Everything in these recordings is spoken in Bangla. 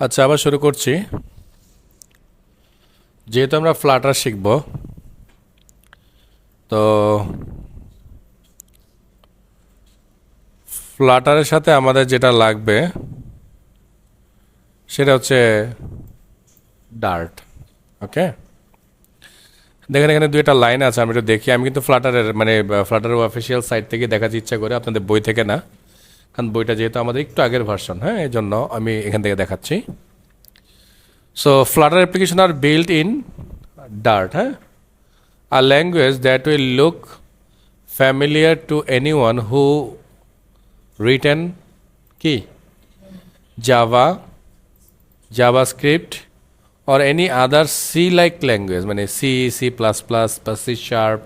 আচ্ছা, আবার শুরু করছি। যেহেতু আমরা ফ্লাটার শিখব, তো ফ্লাটারের সাথে আমাদের যেটা লাগবে সেটা হচ্ছে ডার্ট। ওকে, দেখেন এখানে দুইটা লাইন আছে, আমি একটু দেখি। আমি কিন্তু ফ্লাটারের ফ্লাটারের অফিসিয়াল সাইট থেকে দেখাতে ইচ্ছা করে, আপনাদের বই থেকে না, কারণ বইটা যেহেতু আমাদের একটু আগের ভার্সন, হ্যাঁ, এই জন্য আমি এখান থেকে দেখাচ্ছি। So Flutter application are built in Dart, হ্যাঁ, a language that will look familiar to anyone who written কি Java, JavaScript or any other C like language, মানে সি, সি প্লাস প্লাস বা সি শার্প,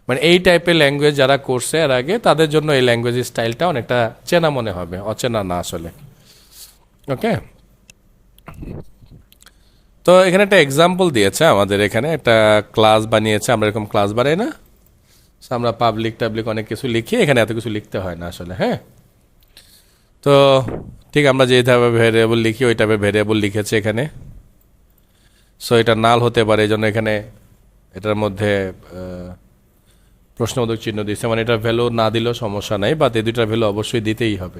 মানে এই টাইপের ল্যাঙ্গুয়েজ যারা করছে এর আগে, তাদের জন্য এই ল্যাঙ্গুয়েজ স্টাইলটা অনেকটা চেনা মনে হবে, অচেনা না আসলে। ওকে, তো এখানে একটা এক্সাম্পল দিয়েছে আমাদের, এখানে একটা ক্লাস বানিয়েছে। আমরা এরকম ক্লাস বানাই না, আমরা পাবলিক টাবলিক অনেক কিছু লিখি, এখানে এত কিছু লিখতে হয় না আসলে। হ্যাঁ, তো ঠিক আমরা যে টাইপের ভেরিয়েবল লিখি ওই টাইপের ভেরিয়েবল লিখেছে এখানে। সো এটা নাল হতে পারে, এই জন্য এখানে এটার মধ্যে প্রশ্নবোধক চিহ্ন দিচ্ছে, মানে এটা ভ্যালু না দিলেও সমস্যা নাই, বা এই দুইটার ভ্যালু অবশ্যই দিতেই হবে।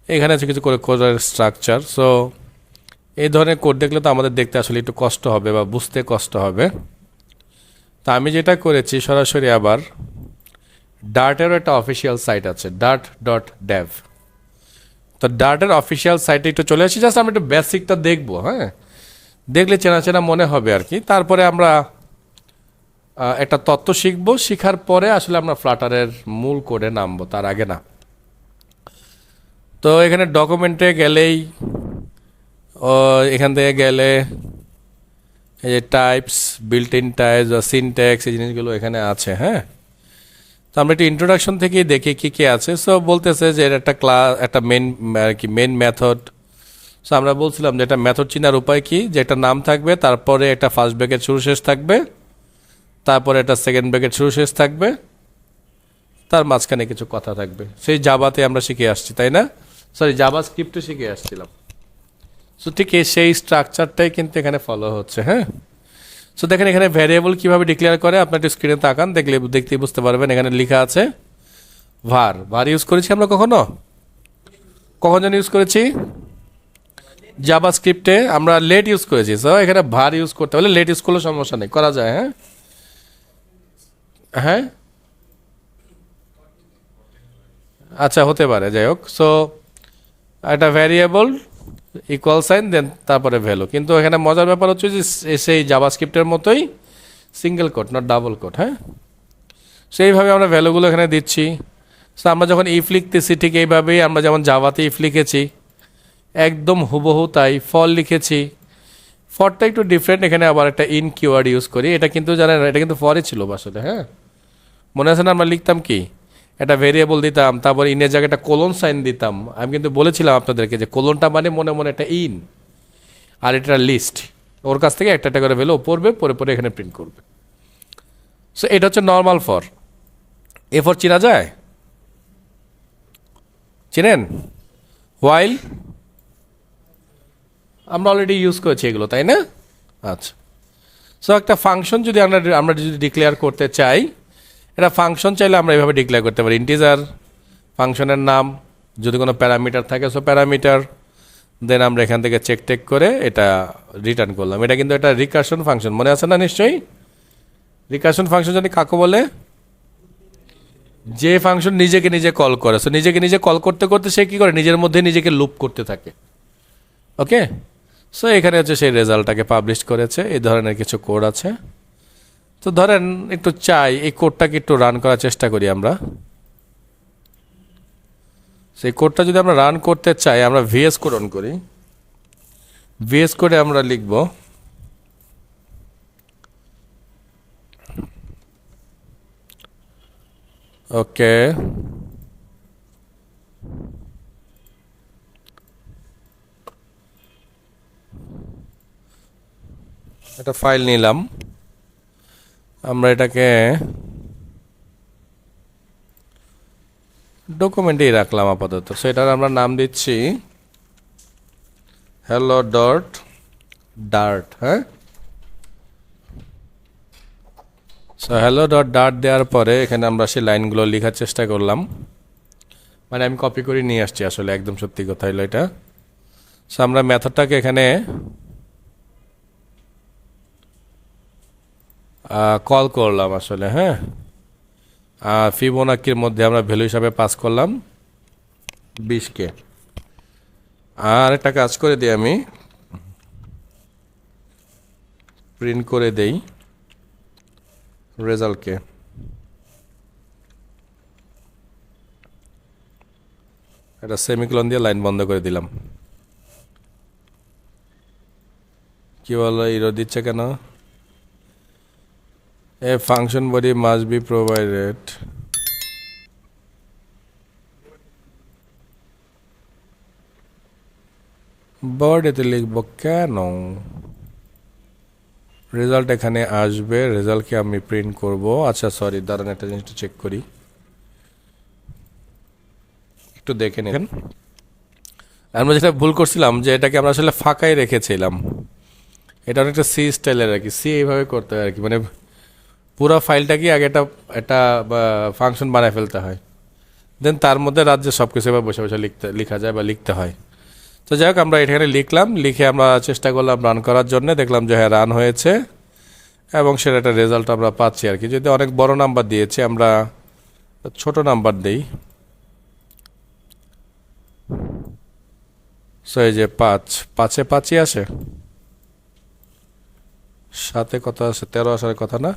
এখানে আছে কিছু করে কোডের স্ট্রাকচার। সো এই ধরনের কোড দেখলে তো আমাদের দেখতে আসলে একটু কষ্ট হবে বা বুঝতে কষ্ট হবে। তা আমি যেটা করেছি সরাসরি, আবার ডার্টেরও একটা অফিসিয়াল সাইট আছে, dart.dev। তো ডার্টের অফিসিয়াল সাইটে একটু চলে আসি, জাস্ট আমি একটু বেসিকটা দেখবো। হ্যাঁ, দেখলে চেনা চেনা মনে হবে আর কি। তারপরে আমরা একটা তত্ত্ব শিখবো, শিখার পরে আসলে আমরা ফ্লাটারের মূল কোডে নামবো, তার আগে না। তো এখানে ডকুমেন্টে গেলেই এখান থেকে গেলে এই যে টাইপস, বিল্ট ইন টাইপস বা সিনট্যাক্স, এই জিনিসগুলো এখানে আছে। হ্যাঁ, তো আমরা একটু ইন্ট্রোডাকশন থেকেই দেখি কি কি আছে। সো বলতেছে যে এটা একটা ক্লাস, একটা মেন মেথড। সো আমরা বলছিলাম যে এটা মেথড চিনার উপায় কি, যে একটা নাম থাকবে, তারপরে একটা ফার্স্ট ব্র্যাকেট শুরু শেষ থাকবে, তারপরে একটা সেকেন্ড ব্র্যাকেট শুরু শেষ থাকবে, তার মাঝখানে কিছু কথা থাকবে। সেই জাভাতে আমরা শিখে আসছি, তাই না? সরি, জাভা স্ক্রিপ্টে শিখে আসছিলাম। সো ঠিক সেই স্ট্রাকচারটাই কিন্তু এখানে ফলো হচ্ছে। হ্যাঁ, সো দেখেন এখানে ভ্যারিয়েবল কিভাবে ডিক্লেয়ার করে, আপনার একটু স্ক্রিনে তাকান, দেখতেই বুঝতে পারবেন। এখানে লেখা আছে var। var ইউজ করেছি আমরা কখন যেন ইউজ করেছি, জাভা স্ক্রিপ্টে আমরা লেট ইউজ করেছি। সো এখানে var ইউজ করতে হলে লেট ইউজ করলে সমস্যা নেই, করা যায়। হ্যাঁ, হ্যাঁ, আচ্ছা, হতে পারে, যাই হোক। সো একটা ভ্যারিয়েবল ইকুয়াল সাইন দেন তারপরে ভ্যালু, কিন্তু এখানে মজার ব্যাপার হচ্ছে যে সেই জাভা স্ক্রিপ্টের মতোই single quote, not double code. হ্যাঁ, সেইভাবে আমরা ভ্যালুগুলো এখানে দিচ্ছি। সো আমরা যখন ইফ লিখতেছি ঠিক এইভাবেই আমরা যেমন জাভাতে ইফ লিখেছি একদম হুবহু তাই ফর লিখেছি। ফরটা একটু ডিফারেন্ট, এখানে আবার একটা ইন কিওয়ার্ড ইউজ করি। এটা কিন্তু জানেন, এটা কিন্তু ফরই ছিল আসলে। হ্যাঁ, মনে আছে না আমরা লিখতাম কি, একটা ভেরিয়েবল দিতাম, তারপর ইনের জায়গায় একটা কোলন সাইন দিতাম। আমি কিন্তু বলেছিলাম আপনাদেরকে যে কোলনটা মানে মনে মনে একটা ইন, আর এটা লিস্ট, ওর কাছ থেকে একটা একটা করে ভ্যালু পড়বে, পরে পরে এখানে প্রিন্ট করবে। সো এটা হচ্ছে নর্মাল ফর। এ ফর চেনা যায়, চেনেন? হোয়াইল আমরা অলরেডি ইউজ করেছি এগুলো, তাই না? আচ্ছা, সো একটা ফাংশন যদি আমরা যদি ডিক্লেয়ার করতে চাই, এটা ফাংশন চাইলে আমরা এইভাবে ডিক্লেয়ার করতে পারি। ইন্টিজার ফাংশনের নাম, যদি কোনো প্যারামিটার থাকে, সো প্যারামিটার, দেন আমরা এখান থেকে চেক টেক করে এটা রিটার্ন করলাম। এটা কিন্তু একটা রিকার্শন ফাংশন, মনে আছে না নিশ্চয়ই? রিকার্শন ফাংশন জানি কাকে বলে? যে ফাংশন নিজেকে নিজে কল করে। সো নিজেকে নিজে কল করতে করতে সে কী করে, নিজের মধ্যে নিজেকে লুপ করতে থাকে। ওকে, সো এখানে হচ্ছে সেই রেজাল্টটাকে পাবলিশ করেছে। এই ধরনের কিছু কোড আছে। তো ধরেন একটু চাই এই কোডটাকে একটু রান করার চেষ্টা করি আমরা। সেই কোডটা যদি আমরা রান করতে চাই, আমরা ভিএস কোড অন করি। ভিএস কোডে আমরা লিখব ওকে, একটা ফাইল নিলাম, আমরা এটাকে ডকুমেন্টেই রাখলাম আপাতত। সেটার আমরা নাম দিচ্ছি hello dot dart, হ্যাঁ। সো hello dot dart দেওয়ার পরে এখানে আমরা সেই লাইনগুলো লেখার চেষ্টা করলাম, মানে আমি কপি করে নিয়ে আসছি আসলে, একদম সত্যি কথা হলো এটা। সো আমরা মেথডটাকে এখানে কল করলাম আসলে, হ্যাঁ। ফিবোনাকির মধ্যে আমরা ভ্যালু হিসাবে পাস করলাম 20কে। আর একটা কাজ করে দিই, আমি প্রিন্ট করে দেই রেজাল্টকে। একটা সেমিকোলন দিয়ে লাইন বন্ধ করে দিলাম। কি বলো, ইরো দিচ্ছে কেন? A function body must be provided. বডিতে লিখবো কেন? রেজাল্ট এখানে আসবে, রেজাল্টকে আমি প্রিন্ট করব। আচ্ছা সরি, দাঁড়ান একটা জিনিসটা চেক করি, একটু দেখে নেন। আমরা যেটা ভুল করছিলাম যে এটাকে আমরা আসলে ফাঁকাই রেখেছিলাম। এটা অনেকটা সি স্টাইলের আর কি, সি এইভাবে করতে হয় আর কি, মানে পুরো ফাইলটাকে আগে একটা ফাংশন বানায় ফেলতে হয়, দেন তার মধ্যে রাজ্যে সব কিছু এবার বসে বসে লেখা যায় বা লিখতে হয়। তো যাই হোক, আমরা এখানে লিখলাম, লিখে আমরা চেষ্টা করলাম রান করার জন্য, দেখলাম যে হ্যাঁ রান হয়েছে এবং সেটা একটা রেজাল্ট আমরা পাচ্ছি আর কি। যদি অনেক বড় নাম্বার দিয়েছে, আমরা ছোট নাম্বার দেই। সো এই যে 5 5ই আসে, 7 কত আসে? 13 আসার কথা না?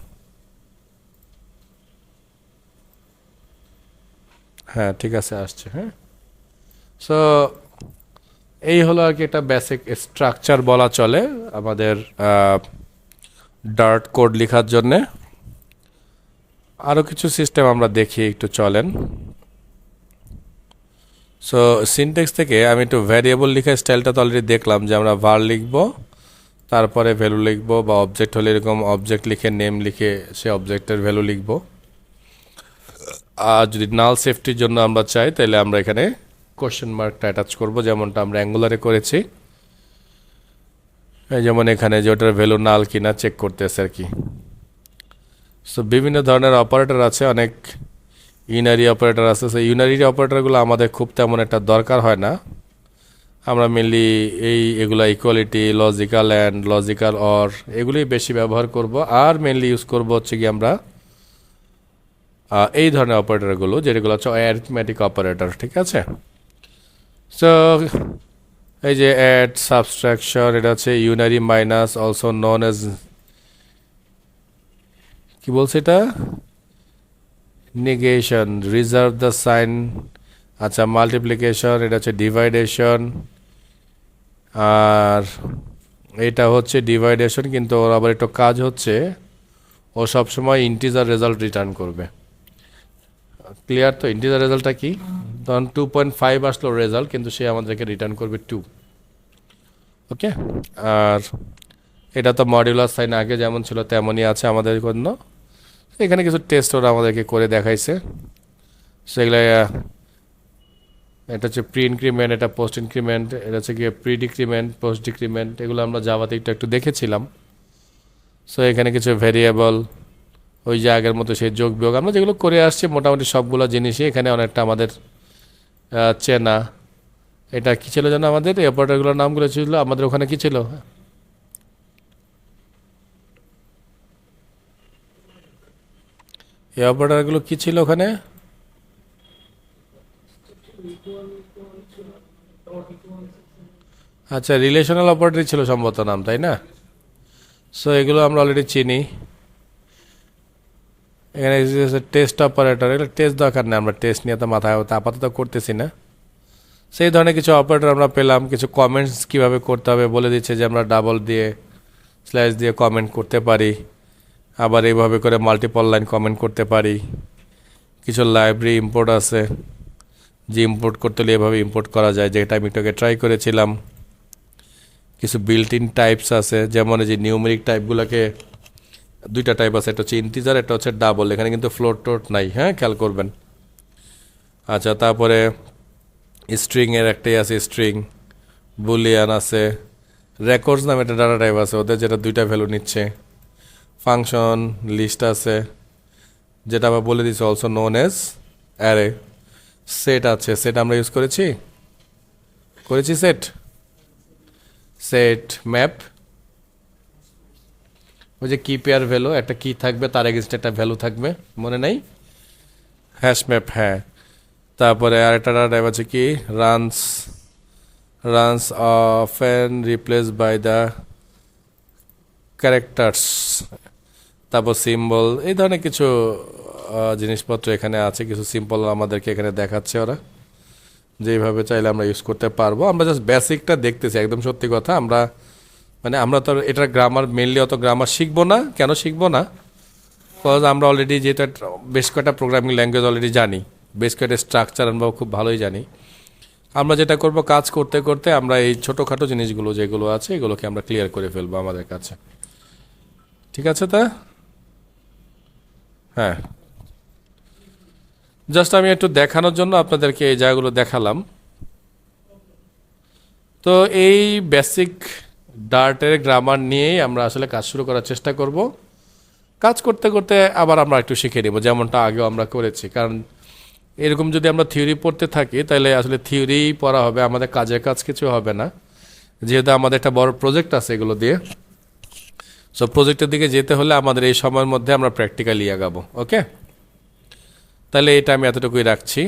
হ্যাঁ ঠিক আছে, আসছে। হ্যাঁ, সো এই হলো আর কি একটা বেসিক স্ট্রাকচার বলা চলে আমাদের ডার্ট কোড লেখার জন্যে। আরও কিছু সিস্টেম আমরা দেখি, একটু চলেন। সো সিনটেক্স থেকে আমি একটু ভ্যারিয়েবল লেখার স্টাইলটা তো অলরেডি দেখলাম, যে আমরা var লিখব, তারপরে ভ্যালু লিখব, বা অবজেক্ট হলে এরকম অবজেক্ট লিখে নেম লিখে সে অবজেক্টের ভ্যালু লিখব। আর যদি নাল সেফটির জন্য আমরা চাই, তাহলে আমরা এখানে কোশ্চেন মার্কটা অ্যাটাচ করব, যেমনটা আমরা অ্যাঙ্গুলারে করেছি। এই যেমন এখানে যে ওটার ভ্যালু নাল কিনা চেক করতেছে আর কি। সো বিভিন্ন ধরনের অপারেটর আছে, অনেক ইউনারি অপারেটর আছে। সো ইউনারি অপারেটরগুলো আমাদের খুব তেমন একটা দরকার হয় না, আমরা মেনলি এগুলা equality, logical and, logical or, এগুলোই বেশি ব্যবহার করব। আর মেনলি ইউজ করব হচ্ছে কি আমরা এই ধরনের অপারেটরগুলো, যেগুলো হচ্ছে অ্যারিথমেটিক অপারেটর, ঠিক আছে। সো এই যে অ্যাড, সাবট্রাকশন, এটা হচ্ছে unary minus, also known as, কি বলছে এটা, নেগেশন, রিজার্ভ দ্য সাইন। আচ্ছা, মাল্টিপ্লিকেশন, এটা হচ্ছে ডিভাইডেশন, আর এটা হচ্ছে ডিভাইডেশন, কিন্তু ওর আবার একটু কাজ হচ্ছে, ও সবসময় ইন্টিজার রেজাল্ট রিটার্ন করবে। ক্লিয়ার তো? ইন্টিজার রেজাল্টটা কি? তখন 2.5 আসলো রেজাল্ট, কিন্তু সে আমাদেরকে রিটার্ন করবে 2। ওকে, আর এটা তো মডিউলার সাইন আগে যেমন ছিল তেমনই আছে আমাদের জন্য। এখানে কিছু টেস্ট ওরা আমাদেরকে করে দেখাইছে, সেগুলো এটা হচ্ছে প্রি ইনক্রিমেন্ট, এটা পোস্ট ইনক্রিমেন্ট, এটা হচ্ছে গিয়ে প্রি ডিক্রিমেন্ট, পোস্ট ডিক্রিমেন্ট, এগুলো আমরা জাভাতে একটু দেখেছিলাম। সো এখানে কিছু ভেরিয়েবল, ওই যে আগের মতো সেই যোগ বিয়োগ আমরা যেগুলো করে আসছি, মোটামুটি সবগুলো জিনিসই এখানে অনেকটা আমাদের চেনা। এটা কী ছিল যেন আমাদের এই অপারেটরগুলোর নামগুলো ছিল আমাদের ওখানে, কি ছিল? এই অপারেটরগুলো কী ছিল ওখানে? আচ্ছা, রিলেশনাল অপারেটর ছিল সম্ভবত নাম, তাই না? সো এগুলো আমরা অলরেডি চিনি। এখানে টেস্ট অপারেটর, এগুলো টেস্ট দরকার নেই, আমরা টেস্ট নিয়ে তো মাথায় আপাতত করতেছি না। সেই ধরনের কিছু অপারেটর আমরা পেলাম। কিছু কমেন্টস কিভাবে করতে হবে বলে দিচ্ছে, যে আমরা ডাবল দিয়ে, স্ল্যাশ দিয়ে কমেন্ট করতে পারি, আবার এইভাবে করে মাল্টিপল লাইন কমেন্ট করতে পারি। কিছু লাইব্রেরি ইম্পোর্ট আছে, যে ইম্পোর্ট করতে হলে এভাবে ইম্পোর্ট করা যায়, যেটা আমি একটু ট্রাই করেছিলাম। কিছু বিল্ট ইন টাইপস আছে, যেমন এই যে নিউমেরিক টাইপগুলোকে, দুইটা টাইপ আছে, একটা হচ্ছে ইন্টিজার, একটা হচ্ছে ডাবল। এখানে কিন্তু ফ্লোট টোট নাই, হ্যাঁ খেয়াল করবেন। আচ্ছা, তারপরে স্ট্রিংয়ের একটাই আছে, স্ট্রিং, বুলিয়ান আছে, রেকর্ডস নামে একটা ডাটা টাইপ আছে ওদের, যেটা দুইটা ভ্যালু নিচ্ছে। ফাংশন লিস্ট আছে, যেটা আমরা বলে দিচ্ছি also known as array. Set আছে, সেট আমরা ইউজ করেছি সেট। সেট ম্যাপ, ওই যে কি পেয়ার ভ্যালু, একটা কি থাকবে তার এগেনস্ট একটা ভ্যালু থাকবে, মনে নাই? হ্যাশ ম্যাপ, হ্যাঁ। তারপরে আরেকটা ডাটা টাইপ আছে কি runs often replace by the characters. তারপর সিম্বল, এই ধরনের কিছু জিনিসপত্র এখানে আছে। কিছু সিম্বল আমাদেরকে এখানে দেখাচ্ছে ওরা, যেইভাবে চাইলে আমরা ইউজ করতে পারবো। আমরা জাস্ট বেসিকটা দেখতেছি, একদম সত্যি কথা। আমরা তো এটার গ্রামার মেনলি অত গ্রামার শিখবো না। কেন শিখবো না? বিকজ আমরা অলরেডি যেহেতু বেশ কয়েকটা প্রোগ্রামিং ল্যাঙ্গুয়েজ অলরেডি জানি, বেশ কয়েকটা স্ট্রাকচার আমরা খুব ভালোই জানি। আমরা যেটা করব, কাজ করতে করতে আমরা এই ছোটোখাটো জিনিসগুলো যেগুলো আছে এগুলোকে আমরা ক্লিয়ার করে ফেলবো আমাদের কাছে। ঠিক আছে? তা হ্যাঁ, জাস্ট আমি একটু দেখানোর জন্য আপনাদেরকে এই জায়গাগুলো দেখালাম। তো এই বেসিক ডার্টের গ্রামার নিয়েই আমরা আসলে কাজ শুরু করার চেষ্টা করব। কাজ করতে করতে আবার আমরা একটু শিখে নেব, যেমনটা আগেও আমরা করেছি। কারণ এরকম যদি আমরা থিওরি পড়তে থাকি তাহলে আসলে থিওরি পড়া হবে, আমাদের কাজের কাজ কিছু হবে না। যেহেতু আমাদের একটা বড় প্রজেক্ট আছে এগুলো দিয়ে, সো প্রজেক্টের দিকে যেতে হলে আমাদের এই সময়ের মধ্যে আমরা প্র্যাকটিক্যালি আগাবো। ওকে, তাহলে এটা আমি এতটুকুই রাখছি।